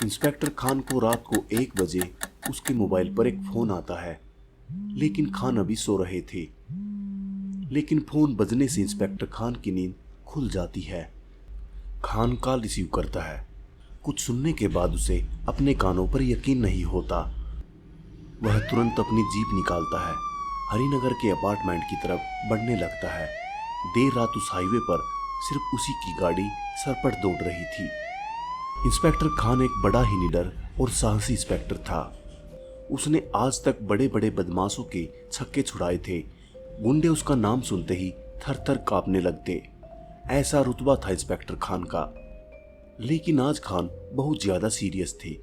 Inspector Khan को रात को 1 बजे उसके मोबाइल पर एक फोन आता है, लेकिन खान अभी सो रहे थे। लेकिन फोन बजने से इंस्पेक्टर खान की नींद खुल जाती है। खान कॉल रिसीव करता है। कुछ सुनने के बाद उसे अपने कानों पर यकीन नहीं होता। वह तुरंत अपनी जीप निकालता है, हरिनगर के अपार्टमेंट की तरफ बढ़ने लगता है। देर रात उस हाईवे पर सिर्फ उसी की गाड़ी सरपट दौड़ रही थी। इंस्पेक्टर खान एक बड़ा ही निडर और साहसी इंस्पेक्टर था। उसने आज तक बड़े बड़े बदमाशों के छक्के छुड़ाए थे। गुंडे उसका नाम सुनते ही थर थर कांपने लगते। ऐसा रुतबा था इंस्पेक्टर खान का। लेकिन आज खान बहुत ज्यादा सीरियस थे।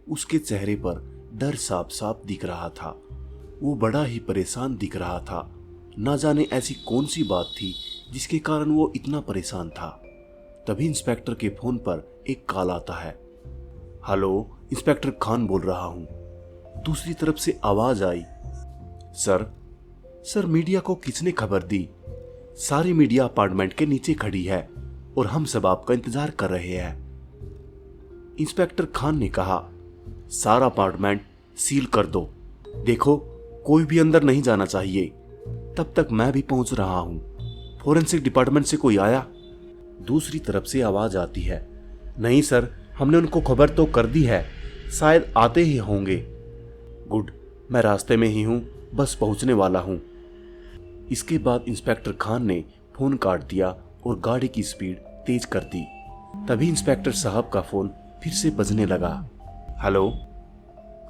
उसके चेहरे पर डर साफ साफ दिख रहा था। वो बड़ा ही परेशान दिख रहा था। ना जाने ऐसी कौन सी बात थी जिसके कारण वो इतना परेशान था। तभी इंस्पेक्टर के फोन पर एक कॉल आता है। हेलो, इंस्पेक्टर खान बोल रहा हूं। दूसरी तरफ से आवाज आई, सर मीडिया को किसने खबर दी? सारी मीडिया अपार्टमेंट के नीचे खड़ी है और हम सब आपका इंतजार कर रहे हैं। इंस्पेक्टर खान ने कहा, सारा अपार्टमेंट सील कर दो। देखो, कोई भी अंदर नहीं जाना चाहिए। तब तक मैं भी पहुंच रहा हूं। फोरेंसिक डिपार्टमेंट से कोई आया? दूसरी तरफ से आवाज आती है, नहीं सर, हमने उनको खबर तो कर दी है, शायद आते ही होंगे। गुड, मैं रास्ते में ही हूं, बस पहुंचने वाला हूं। इसके बाद इंस्पेक्टर खान ने फोन काट दिया और गाड़ी की स्पीड तेज कर दी। तभी इंस्पेक्टर साहब का फोन फिर से बजने लगा। हेलो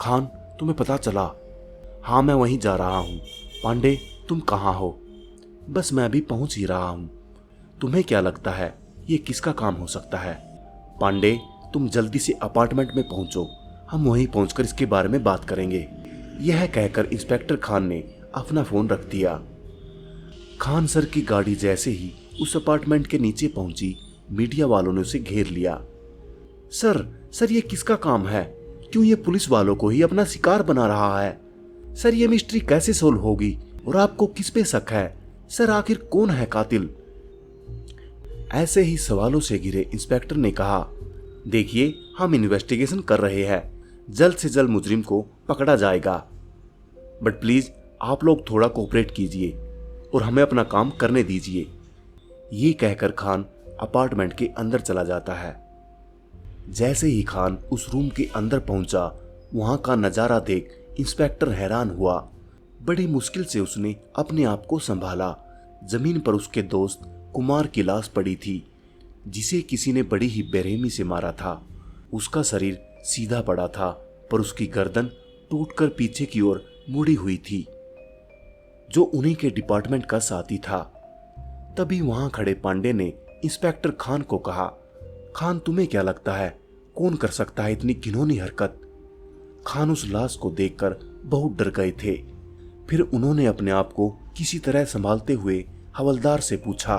खान, तुम्हें पता चला? हाँ, मैं वहीं जा रहा हूं। पांडे, तुम कहाँ हो? बस मैं अभी पहुंच ही रहा हूं। तुम्हें क्या लगता है ये किसका काम हो सकता है? पांडे, तुम जल्दी से अपार्टमेंट में पहुंचो, हम वहीं पहुंचकर इसके बारे में बात करेंगे। यह कहकर इंस्पेक्टर खान ने अपना फोन रख दिया। खान सर की गाड़ी जैसे ही उस अपार्टमेंट के नीचे पहुंची, मीडिया वालों ने उसे घेर लिया। सर ये किसका काम है? क्यों ये पुलिस वालों को ही अपना शिकार बना रहा है? सर, ये मिस्ट्री कैसे सोल्व होगी और आपको किस पे शक है? सर, आखिर कौन है कातिल? ऐसे ही सवालों से घिरे इंस्पेक्टर ने कहा, देखिए, हम इन्वेस्टिगेशन कर रहे हैं, जल्द से जल्द मुजरिम को पकड़ा जाएगा। बट प्लीज आप लोग थोड़ा कोऑपरेट कीजिए और हमें अपना काम करने दीजिए। ये कहकर खान अपार्टमेंट के अंदर चला जाता है। जैसे ही खान उस रूम के अंदर पहुंचा, वहां का नजारा देख इंस्पेक्टर हैरान हुआ। बड़ी मुश्किल से उसने अपने आप को संभाला। जमीन पर उसके दोस्त कुमार की लाश पड़ी थी, जिसे किसी ने बड़ी ही बेरहमी से मारा था। उसका शरीर सीधा पड़ा था, पर उसकी गर्दन टूटकर पीछे की ओर मुड़ी हुई थी, जो उन्हीं के डिपार्टमेंट का साथी था। तभी वहां खड़े पांडे ने इंस्पेक्टर खान को कहा, खान, तुम्हें क्या लगता है कौन कर सकता है इतनी घिनौनी हरकत? खान उस लाश को देखकर बहुत डर गए थे। फिर उन्होंने अपने आप को किसी तरह संभालते हुए हवलदार से पूछा,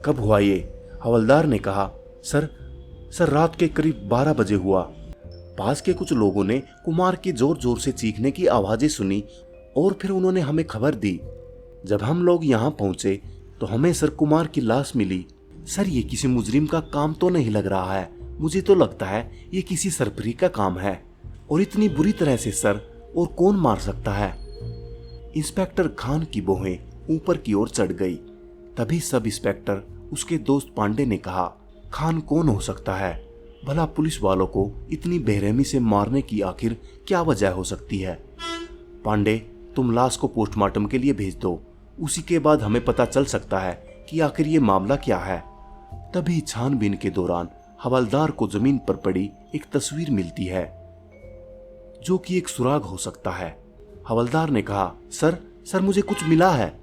कब हुआ ये? हवलदार ने कहा, सर रात के करीब 12 बजे हुआ। पास के कुछ लोगों ने कुमार की जोर जोर से चीखने की आवाजें सुनी और फिर उन्होंने हमें खबर दी। जब हम लोग यहाँ पहुंचे तो हमें सर कुमार की लाश मिली। सर, ये किसी मुजरिम का काम तो नहीं लग रहा है। मुझे तो लगता है ये किसी सरपरी का काम है, और इतनी बुरी तरह से सर और कौन मार सकता है? इंस्पेक्टर खान की भौहें ऊपर की ओर चढ़ गई। तभी सब इंस्पेक्टर उसके दोस्त पांडे ने कहा, खान कौन हो सकता है? भला पुलिस वालों को इतनी बेरहमी से मारने की आखिर क्या वजह हो सकती है? पांडे, तुम लाश को पोस्टमार्टम के लिए भेज दो। उसी के बाद हमें पता चल सकता है कि आखिर ये मामला क्या है। तभी छानबीन के दौरान हवलदार को जमीन पर पड़ी एक तस्वीर मिलती है, जो कि एक सुराग हो सकता है। हवलदार ने कहा, सर मुझे कुछ मिला है।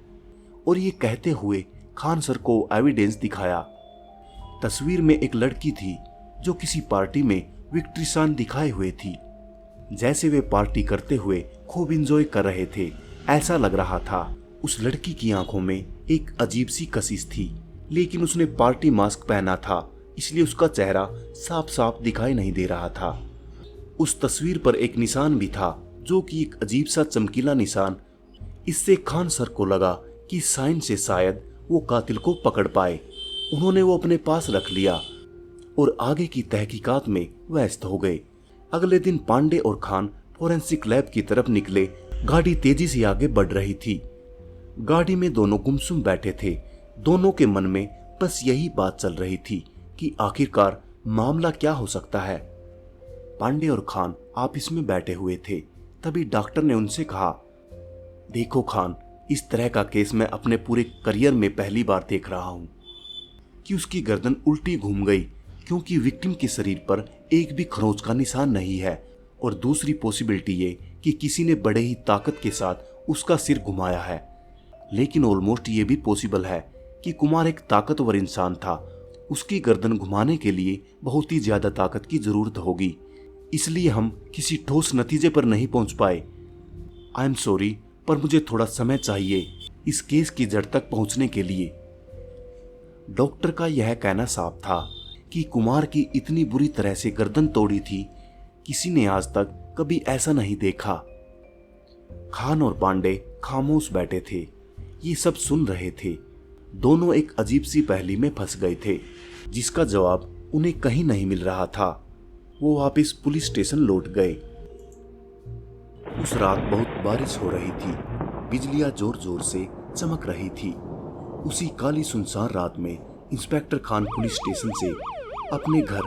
और ये कहते हुए खान सर को एविडेंस दिखाया। तस्वीर में एक लड़की थी जो किसी पार्टी में विक्ट्री साइन दिखाए हुए थी, जैसे वे पार्टी करते हुए खूब एंजॉय कर रहे थे। ऐसा लग रहा था उस लड़की की आंखों में एक अजीब सी कशिश थी, लेकिन उसने पार्टी मास्क पहना था, इसलिए उसका चेहरा साफ साफ दिखाई नहीं दे रहा था। उस तस्वीर पर एक निशान भी था, जो कि एक अजीब सा चमकीला निशान। इससे खान सर को लगा कि साइन से शायद वो कातिल को पकड़ पाए। उन्होंने वो अपने पास रख लिया और आगे की तहकीकात में व्यस्त हो गए। अगले दिन पांडे और खान फोरेंसिक लैब की तरफ निकले। गाड़ी तेजी से आगे बढ़ रही थी। गाड़ी में दोनों गुमसुम बैठे थे। दोनों के मन में बस यही बात चल रही थी कि आखिरकार मामला क्या हो सकता है। पांडे और खान ऑफिस में बैठे हुए थे। तभी डॉक्टर ने उनसे कहा, देखो खान, इस तरह का केस मैं अपने पूरे करियर में पहली बार देख रहा हूं कि उसकी गर्दन उल्टी घूम गई, क्योंकि विक्टिम के शरीर पर एक भी खरोंच का निशान नहीं है। और दूसरी पॉसिबिलिटी ये कि किसी ने बड़े ही ताकत के साथ उसका सिर घुमाया है। लेकिन ऑलमोस्ट ये भी पॉसिबल है कि कुमार एक ताकतवर इंसान था। उसकी गर्दन घुमाने के लिए बहुत ही ज्यादा ताकत की जरूरत होगी, इसलिए हम किसी ठोस नतीजे पर नहीं पहुंच पाए। आई एम सॉरी, पर मुझे थोड़ा समय चाहिए इस केस की जड़ तक पहुंचने के लिए। डॉक्टर का यह कहना साफ था कि कुमार की इतनी बुरी तरह से गर्दन तोड़ी थी, किसी ने आज तक कभी ऐसा नहीं देखा। खान और पांडे खामोश बैठे थे। ये सब सुन रहे थे। दोनों एक अजीब सी पहेली में फंस गए थे, जिसका जवाब उन्हें कहीं नहीं मिल रहा था। वो वापस पुलिस स्टेशन लौट गए। उस रात बहुत बारिश हो रही थी। बिजलियां जोर जोर से चमक रही थी। उसी काली सुनसान रात में इंस्पेक्टर खान पुलिस स्टेशन से अपने घर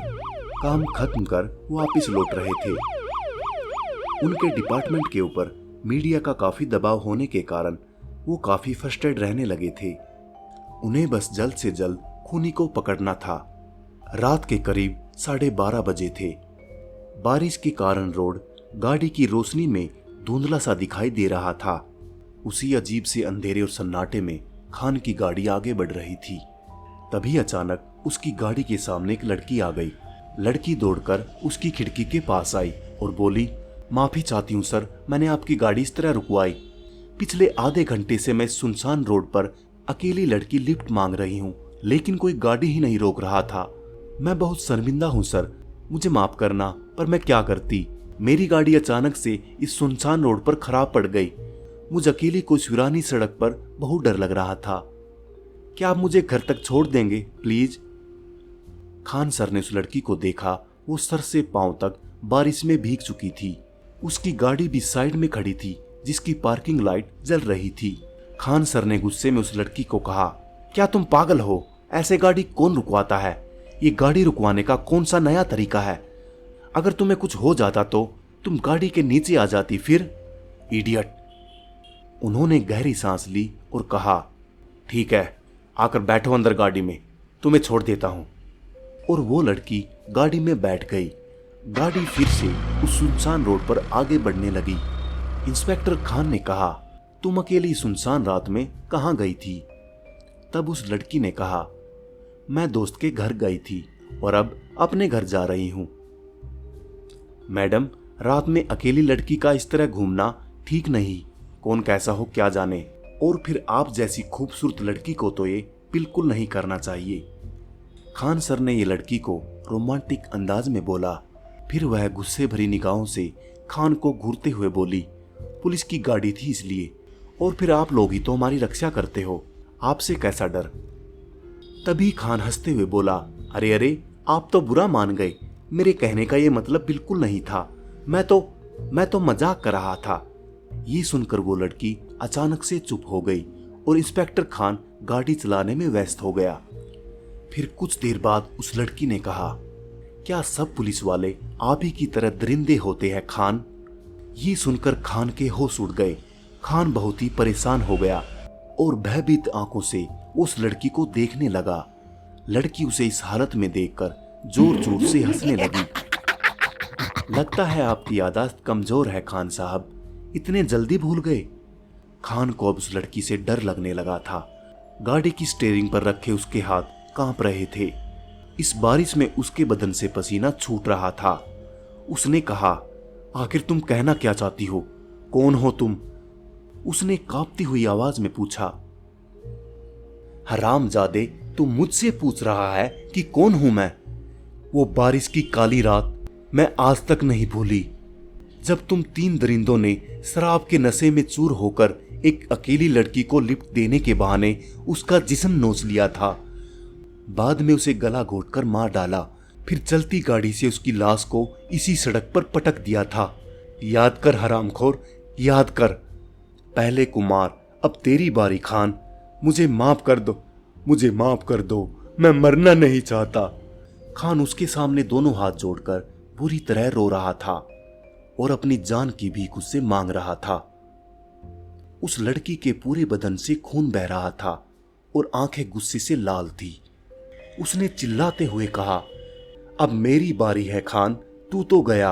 काम खत्म कर वापस लौट रहे थे। उनके डिपार्टमेंट के ऊपर मीडिया का काफी दबाव होने के कारण वो काफी फ्रस्ट्रेटेड रहने लगे थे। उन्हें बस जल्द से जल्द खूनी को पकड़ना था। रात के करीब 12:30 बजे थे। बारिश के कारण रोड गाड़ी की रोशनी में धुंधला सा दिखाई दे रहा था। उसी अजीब से अंधेरे और सन्नाटे में खान की गाड़ी आगे बढ़ रही थी। तभी अचानक उसकी गाड़ी के सामने एक लड़की आ गई। लड़की दौड़कर उसकी खिड़की के पास आई और बोली, माफी चाहती हूँ सर, मैंने आपकी गाड़ी इस तरह रुकवाई। पिछले आधे घंटे से मैं सुनसान रोड पर अकेली लड़की लिफ्ट मांग रही हूँ, लेकिन कोई गाड़ी ही नहीं रोक रहा था। मैं बहुत शर्मिंदा हूँ सर, मुझे माफ करना, पर मैं क्या करती। मेरी गाड़ी अचानक से इस सुनसान रोड पर खराब पड़ गई। मुझे अकेली को वीरानी सड़क पर बहुत डर लग रहा था। क्या आप मुझे घर तक छोड़ देंगे प्लीज? खान सर ने उस लड़की को देखा। वो सर से पांव तक बारिश में भीग चुकी थी। उसकी गाड़ी भी साइड में खड़ी थी, जिसकी पार्किंग लाइट जल रही थी। खान सर ने गुस्से में उस लड़की को कहा, क्या तुम पागल हो? ऐसे गाड़ी कौन रुकवाता है? ये गाड़ी रुकवाने का कौन सा नया तरीका है? अगर तुम्हें कुछ हो जाता तो तुम गाड़ी के नीचे आ जाती फिर। इडियट। उन्होंने गहरी सांस ली और कहा, ठीक है, आकर बैठो अंदर गाड़ी में, तुम्हें छोड़ देता हूं। और वो लड़की गाड़ी में बैठ गई। गाड़ी फिर से उस सुनसान रोड पर आगे बढ़ने लगी। इंस्पेक्टर खान ने कहा, तुम अकेली सुनसान रात में कहां गई थी? तब उस लड़की ने कहा, मैं दोस्त के घर गई थी और अब अपने घर जा रही हूं। मैडम, रात में अकेली लड़की का इस तरह घूमना ठीक नहीं। कौन कैसा हो क्या जाने, और फिर आप जैसी खूबसूरत लड़की को तो ये बिल्कुल नहीं करना चाहिए। खान सर ने ये लड़की को रोमांटिक अंदाज में बोला। फिर वह गुस्से भरी निगाहों से खान को घूरते हुए बोली, पुलिस की गाड़ी थी इसलिए, और फिर आप लोग ही तो हमारी रक्षा करते हो, आपसे कैसा डर? तभी खान हंसते हुए बोला, अरे अरे, आप तो बुरा मान गए। मेरे कहने का ये मतलब बिल्कुल नहीं था। मैं तो मजाक कर रहा था। ये सुनकर वो लड़की अचानक से चुप हो गई और इंस्पेक्टर खान गाड़ी चलाने में व्यस्त हो गया। फिर कुछ देर बाद उस लड़की ने कहा, क्या सब पुलिस वाले आप ही की तरह दरिंदे होते हैं खान? ये सुनकर खान के होश उड़ गए। खान बहुत ही परेशान हो गया और भयभीत आंखों से उस लड़की को देखने लगा। लड़की उसे इस हालत में देखकर जोर जोर से हंसने लगी। लगता है आपकी याददाश्त कमजोर है खान साहब, इतने जल्दी भूल गए। खान को अब उस लड़की से डर लगने लगा था। गाड़ी की स्टीयरिंग पर रखे उसके हाथ कांप रहे थे। इस बारिश में उसके बदन से पसीना छूट रहा था। उसने कहा, आखिर तुम कहना क्या चाहती हो? कौन हो तुम? उसने कांपती हुई आवाज में पूछा। हरामजादे, तू मुझसे पूछ रहा है कि कौन हूं मैं? वो बारिश की काली रात मैं आज तक नहीं भूली, जब तुम 3 दरिंदों ने शराब के नशे में चूर होकर एक अकेली लड़की को लिफ्ट देने के बहाने उसका जिस्म नोच लिया था। बाद में उसे गला घोंटकर मार डाला। फिर चलती गाड़ी से उसकी लाश को इसी सड़क पर पटक दिया था। याद कर हरामखोर, याद कर। पहले कुमार, अब तेरी बारी खान। मुझे माफ कर दो, मुझे माफ कर दो, मैं मरना नहीं चाहता। खान उसके सामने दोनों हाथ जोड़कर बुरी तरह रो रहा था और अपनी जान की भीख उससे मांग रहा था। उस लड़की के पूरे बदन से खून बह रहा था और आंखें गुस्से से लाल थी। उसने चिल्लाते हुए कहा, अब मेरी बारी है खान, तू तो गया।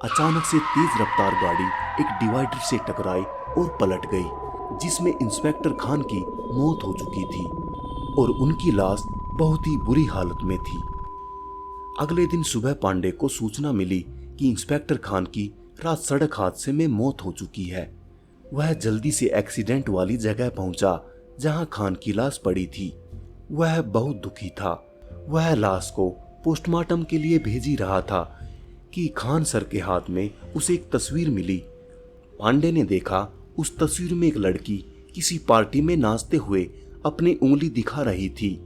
अचानक से तेज रफ्तार गाड़ी एक डिवाइडर से टकराई और पलट गई, जिसमें इंस्पेक्टर खान की मौत हो चुकी थी और उनकी लाश बहुत ही बुरी हालत में थी। अगले दिन सुबह पांडे को सूचना मिली कि इंस्पेक्टर खान की रात सड़क हादसे में मौत हो चुकी है। वह जल्दी से एक्सीडेंट वाली जगह पहुंचा जहां खान की लाश पड़ी थी। वह बहुत दुखी था। वह लाश को पोस्टमार्टम के लिए भेज ही रहा था कि खान सर के हाथ में उसे एक तस्वीर मिली। पांडे ने देखा उस तस्वीर में एक लड़की किसी पार्टी में नाचते हुए अपनी उंगली दिखा रही थी।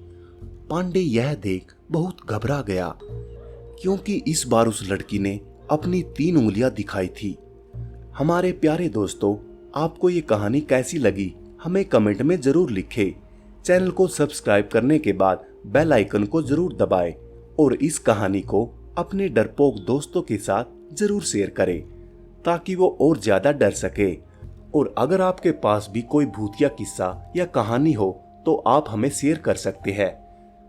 पांडे यह देख बहुत घबरा गया, क्योंकि इस बार उस लड़की ने अपनी 3 उंगलियां दिखाई थी। हमारे प्यारे दोस्तों, आपको ये कहानी कैसी लगी हमें कमेंट में जरूर लिखें। चैनल को सब्सक्राइब करने के बाद बेल आइकन को जरूर दबाएं और इस कहानी को अपने डरपोक दोस्तों के साथ जरूर शेयर करें ताकि वो और ज्यादा डर सके। और अगर आपके पास भी कोई भूतिया किस्सा या कहानी हो तो आप हमें शेयर कर सकते हैं।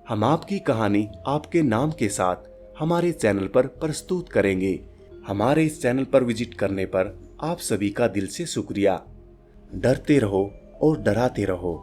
हम आपकी कहानी आपके नाम के साथ हमारे चैनल पर प्रस्तुत करेंगे। हमारे इस चैनल पर विजिट करने पर आप सभी का दिल से शुक्रिया। डरते रहो और डराते रहो।